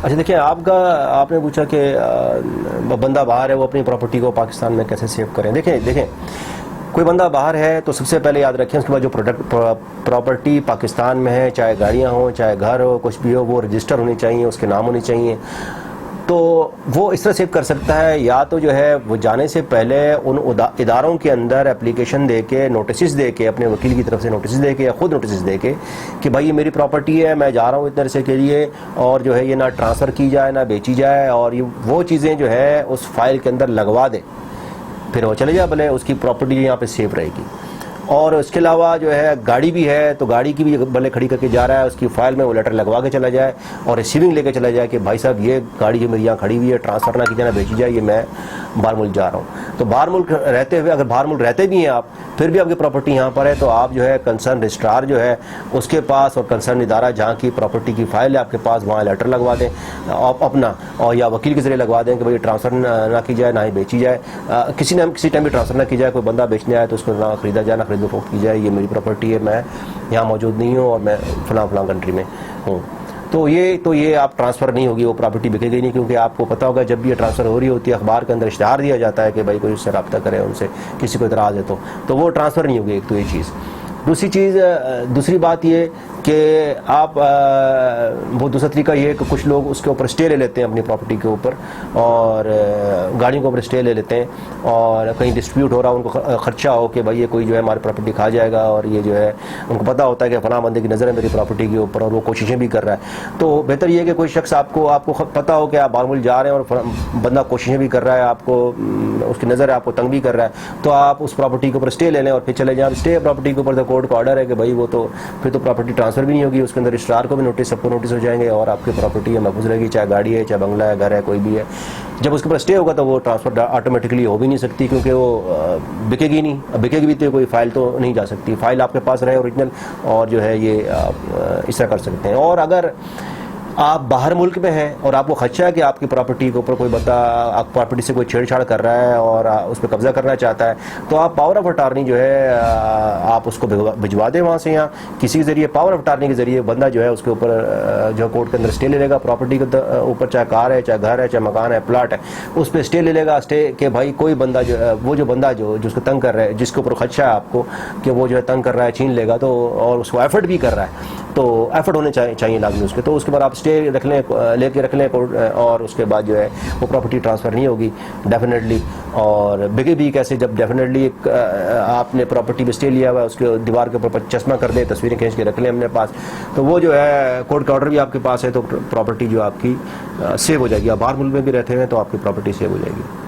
اچھا دیکھیں، آپ نے پوچھا کہ بندہ باہر ہے وہ اپنی پراپرٹی کو پاکستان میں کیسے سیو کریں. دیکھیں کوئی بندہ باہر ہے تو سب سے پہلے یاد رکھیں اس کے بعد جو پراپرٹی پاکستان میں ہے، چاہے گاڑیاں ہوں چاہے گھر ہو کچھ بھی ہو، وہ رجسٹر ہونی چاہیے، اس کے نام ہونے چاہیے. تو وہ اس طرح سیو کر سکتا ہے، یا تو جو ہے وہ جانے سے پہلے ان اداروں کے اندر اپلیکیشن دے کے، نوٹسز دے کے، اپنے وکیل کی طرف سے نوٹسز دے کے یا خود نوٹسز دے کے کہ بھائی یہ میری پراپرٹی ہے، میں جا رہا ہوں اتنے عرصے کے لیے، اور جو ہے یہ نہ ٹرانسفر کی جائے نہ بیچی جائے، اور یہ وہ چیزیں جو ہے اس فائل کے اندر لگوا دے، پھر وہ چلے جائے بھلے اس کی پراپرٹی یہاں پہ سیف رہے گی. اور اس کے علاوہ جو ہے گاڑی بھی ہے تو گاڑی کی بھی بھلے کھڑی کر کے جا رہا ہے، اس کی فائل میں وہ لیٹر لگوا کے چلا جائے اور ریسیونگ لے کے چلا جائے کہ بھائی صاحب یہ گاڑی جو میری یہاں کھڑی ہوئی ہے ٹرانسفر نہ کی جائے نہ بیچی جائے، یہ میں باہر ملک جا رہا ہوں. تو باہر ملک رہتے ہوئے، اگر باہر ملک رہتے بھی ہیں آپ، پھر بھی آپ کی پراپرٹی یہاں پر ہے، تو آپ جو ہے کنسرن رجسٹرار جو ہے اس کے پاس اور کنسرن ادارہ جہاں کی پراپرٹی کی فائل ہے آپ کے پاس، وہاں لیٹر لگوا دیں اپنا، اور یا وکیل کے ذریعے لگوا دیں کہ بھائی ٹرانسفر نہ کی جائے نہ ہی بیچی جائے، کسی ٹائم بھی ٹرانسفر نہ کی جائے. کوئی بندہ بیچنے آئے تو اس کو نہ خریدا جائے نہ خرید و فروخت کی جائے، یہ میری پراپرٹی ہے، میں یہاں موجود نہیں ہوں اور میں فلاں کنٹری میں ہوں. تو یہ آپ ٹرانسفر نہیں ہوگی، وہ پراپرٹی بکے گی نہیں، کیونکہ آپ کو پتہ ہوگا جب بھی یہ ٹرانسفر ہو رہی ہوتی ہے اخبار کے اندر اشتہار دیا جاتا ہے کہ بھائی کوئی اس سے رابطہ کرے، ان سے کسی کو اعتراض ہے تو وہ ٹرانسفر نہیں ہوگی. ایک تو یہ چیز. دوسری بات یہ کہ آپ وہ دوسرا طریقہ یہ ہے کہ کچھ لوگ اس کے اوپر اسٹے لے لیتے ہیں اپنی پراپرٹی کے اوپر، اور گاڑیوں کے اوپر اسٹے لے لیتے ہیں، اور کہیں ڈسپیوٹ ہو رہا ان کو خدشہ ہو کہ بھائی یہ کوئی جو ہے ہماری پراپرٹی کھا جائے گا، اور یہ جو ہے ان کو پتہ ہوتا ہے کہ فلاں بندے کی نظر ہے میری پراپرٹی کے اوپر اور وہ کوششیں بھی کر رہا ہے. تو بہتر یہ ہے کہ کوئی شخص آپ کو پتہ ہو کہ آپ باہر ملک جا رہے ہیں اور بندہ کوششیں بھی کر رہا ہے، آپ کو اس کی نظر ہے، آپ کو تنگ بھی کر رہا ہے، تو آپ اس پراپرٹی کے اوپر اسٹے لے لیں اور پھر چلے جائیں. اسٹے پراپرٹی کے اوپر کورٹ کا آرڈر ہے کہ بھائی وہ تو پھر تو پراپرٹی ٹرانسفر بھی نہیں ہوگی، اس کے اندر رجسٹرار کو بھی نوٹس، سب کو نوٹس ہو جائیں گے، اور آپ کی پراپرٹی ہے محفوظ رہے گی، چاہے گاڑی ہے چاہے بنگلہ ہے گھر ہے کوئی بھی ہے. جب اس کے اوپر اسٹے ہوگا تو وہ ٹرانسفر آٹومیٹکلی ہو بھی نہیں سکتی، کیونکہ وہ بکے گی نہیں. بکے گی بھی تو کوئی فائل تو نہیں جا سکتی، فائل آپ کے پاس رہے اوریجنل، اور جو ہے یہ آپ اس طرح کر سکتے ہیں. اور اگر آپ باہر ملک میں ہیں اور آپ کو خدشہ ہے کہ آپ کی پراپرٹی کے اوپر کوئی بندہ آپ پراپرٹی سے کوئی چھیڑ چھاڑ کر رہا ہے اور اس پہ قبضہ کرنا چاہتا ہے، تو آپ پاور آف اٹارنی جو ہے آپ اس کو بھجوا دیں وہاں سے، یا کسی کے ذریعے پاور آف اٹارنی کے ذریعے بندہ جو ہے اس کے اوپر جو کورٹ کے اندر اسٹے لے لے گا پراپرٹی کے اوپر، چاہے کار ہے چاہے گھر ہے چاہے مکان ہے پلاٹ ہے، اس پہ اسٹے لے لے گا. اسٹے کہ بھائی کوئی بندہ جو بندہ جو اس کو تنگ کر رہا ہے، جس کے اوپر خدشہ ہے آپ کو کہ وہ جو ہے تنگ کر رہا ہے چھین لے گا، تو اور اس کو ایفرٹ بھی کر رہا ہے، تو ایفرٹ ہونے چاہیے لازمی اس کے. تو اس کے بعد آپ اسٹے لے کے رکھ لیں، اور اس کے بعد جو ہے وہ پراپرٹی ٹرانسفر نہیں ہوگی ڈیفینیٹلی. اور بگے بھی کیسے، جب ڈیفینیٹلی آپ نے پراپرٹی پہ اسٹے لیا ہوا ہے، اس کے دیوار کے اوپر چشمہ کر دیں، تصویریں کھینچ کے رکھ لیں اپنے پاس، تو وہ جو ہے کورٹ کا آرڈر بھی آپ کے پاس ہے، تو پراپرٹی جو آپ کی سیو ہو جائے گی. آپ باہر ملک میں بھی رہتے ہیں تو آپ کی پراپرٹی سیو ہو جائے گی.